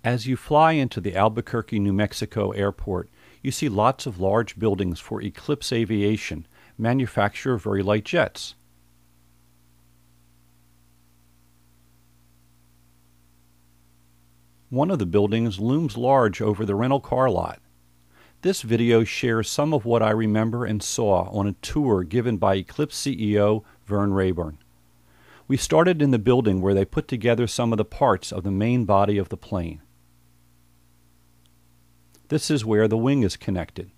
As you fly into the Albuquerque, New Mexico airport, you see lots of large buildings for Eclipse Aviation, manufacturer of very light jets. One of the buildings looms large over the rental car lot. This video shares some of what I remember and saw on a tour given by Eclipse CEO Vern Raburn. We started in the building where they put together some of the parts of the main body of the plane. This is where the wing is connected.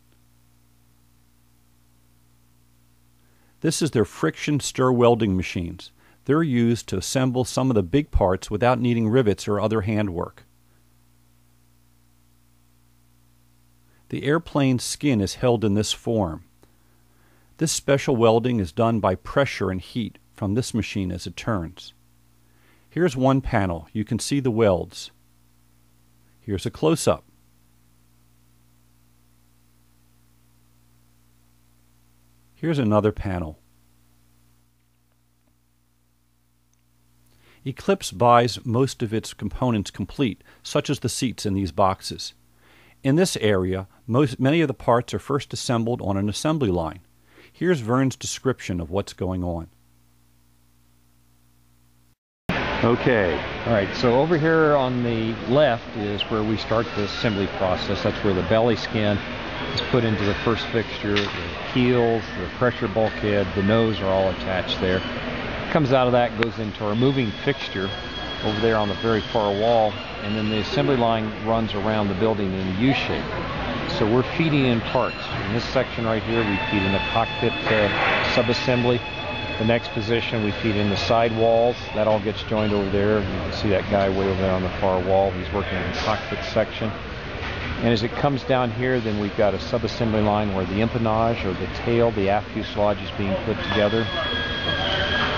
This is their friction stir welding machines. They're used to assemble some of the big parts without needing rivets or other handwork. The airplane's skin is held in this form. This special welding is done by pressure and heat from this machine as it turns. Here's one panel. You can see the welds. Here's a close-up. Here's another panel. Eclipse buys most of its components complete, such as the seats in these boxes. In this area, many of the parts are first assembled on an assembly line. Here's Vern's description of what's going on. Okay, all right, so over here on the left is where we start the assembly process. That's where the belly skin is put into the first fixture. The keels, the pressure bulkhead, the nose are all attached there. Comes out of that, goes into our moving fixture over there on the very far wall, and then the assembly line runs around the building in a U-shape. So we're feeding in parts. In this section right here, we feed in the cockpit sub-assembly. The next position, we feed in the side walls. That all gets joined over there. You can see that guy way over there on the far wall. He's working in the cockpit section. And as it comes down here, then we've got a sub-assembly line where the empennage, or the tail, the aft fuselage, is being put together.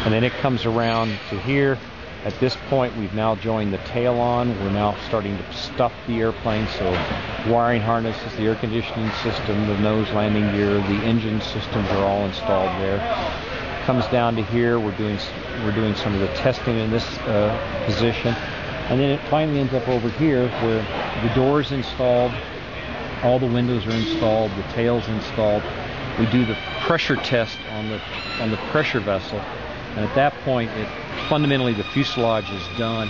And then it comes around to here. At this point, we've now joined the tail on. We're now starting to stuff the airplane. So wiring harnesses, the air conditioning system, the nose landing gear, the engine systems are all installed there. Comes down to here. We're doing some of the testing in this position. And then it finally ends up over here where the door's installed, all the windows are installed, the tail's installed. We do the pressure test on the pressure vessel, and at that point, fundamentally the fuselage is done.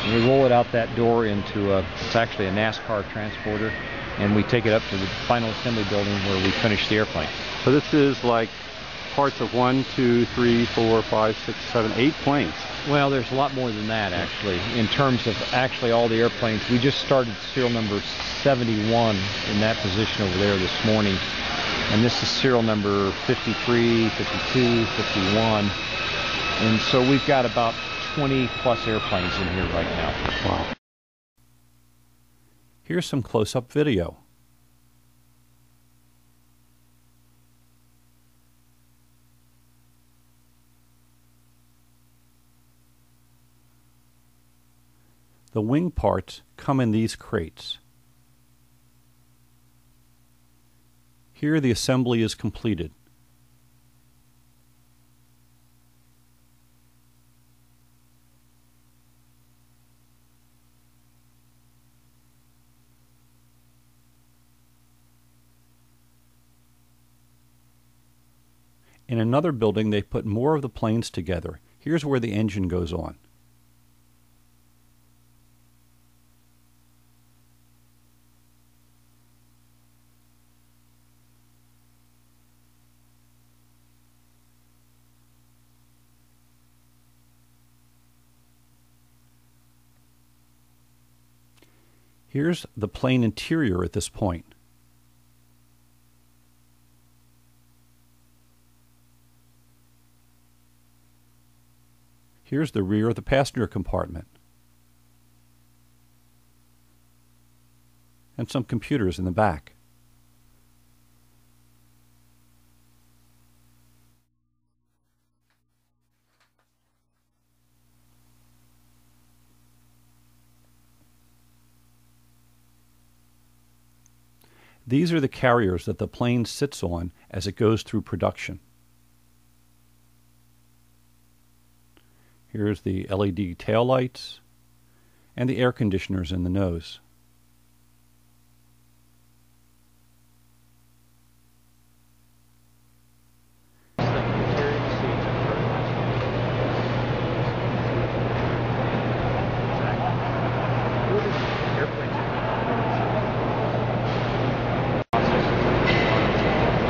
And we roll it out that door into it's actually a NASCAR transporter, and we take it up to the final assembly building where we finish the airplane. So this is like parts of 1, 2, 3, 4, 5, 6, 7, 8 planes. Well, there's a lot more than that, actually. In terms of actually all the airplanes, we just started serial number 71 in that position over there this morning. And this is serial number 53, 52, 51. And so we've got about 20 plus airplanes in here right now. Wow. Here's some close-up video. The wing parts come in these crates. Here the assembly is completed. In another building, they put more of the planes together. Here's where the engine goes on. Here's the plane interior at this point. Here's the rear of the passenger compartment. And some computers in the back. These are the carriers that the plane sits on as it goes through production. Here's the LED taillights and the air conditioners in the nose.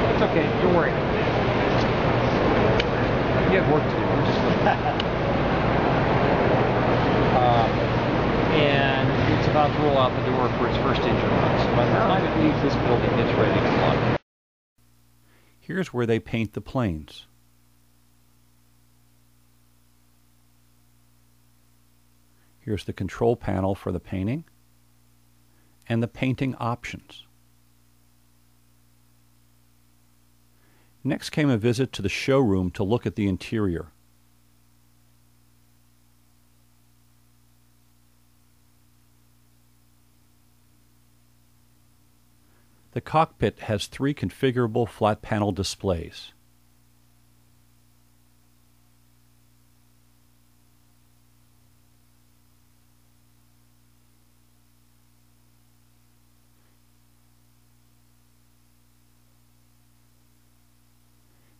It's okay, don't worry. You have work to do. We're just and it's about to roll out the door for its first engine run. So by the time it leaves this building, it's ready to fly. Here's where they paint the planes. Here's the control panel for the painting and the painting options. Next came a visit to the showroom to look at the interior. The cockpit has 3 configurable flat panel displays.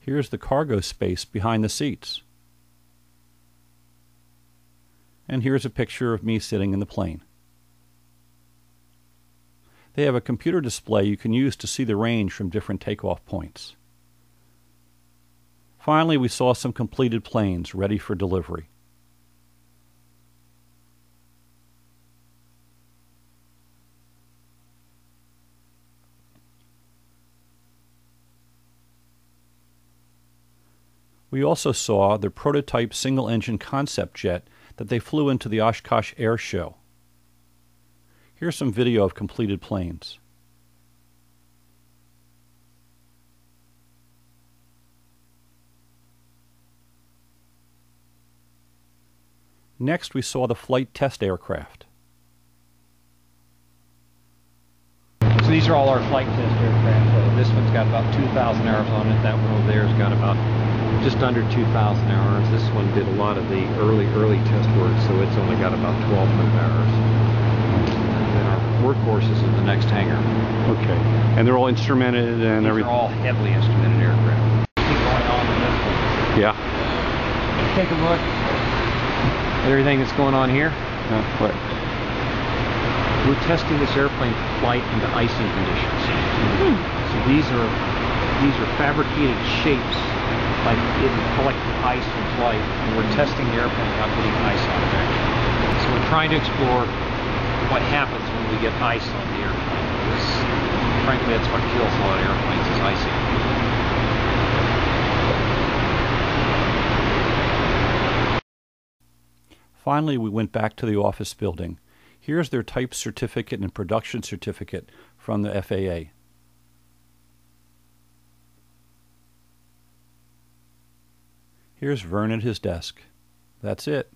Here's the cargo space behind the seats. And here's a picture of me sitting in the plane. They have a computer display you can use to see the range from different takeoff points. Finally, we saw some completed planes ready for delivery. We also saw the prototype single-engine concept jet that they flew into the Oshkosh Air Show. Here's some video of completed planes. Next, we saw the flight test aircraft. So these are all our flight test aircraft. So this one's got about 2,000 hours on it. That one over there has got about just under 2,000 hours. This one did a lot of the early test work, so it's only got about 1,200 hours. And then our workhorse is in the next hangar. Okay. And they're all instrumented and everything? They're all heavily instrumented aircraft. Keep going on with this one. Yeah. Take a look at everything that's going on here. What? We're testing this airplane for flight under icing conditions. So these are fabricated shapes like it would collect ice in flight, and we're testing the airplane without getting ice on it actually. So we're trying to explore what happens when we get ice on the airplane, because frankly that's what kills a lot of airplanes is icing. Finally, we went back to the office building. Here's their type certificate and production certificate from the FAA. Here's Vern at his desk. That's it.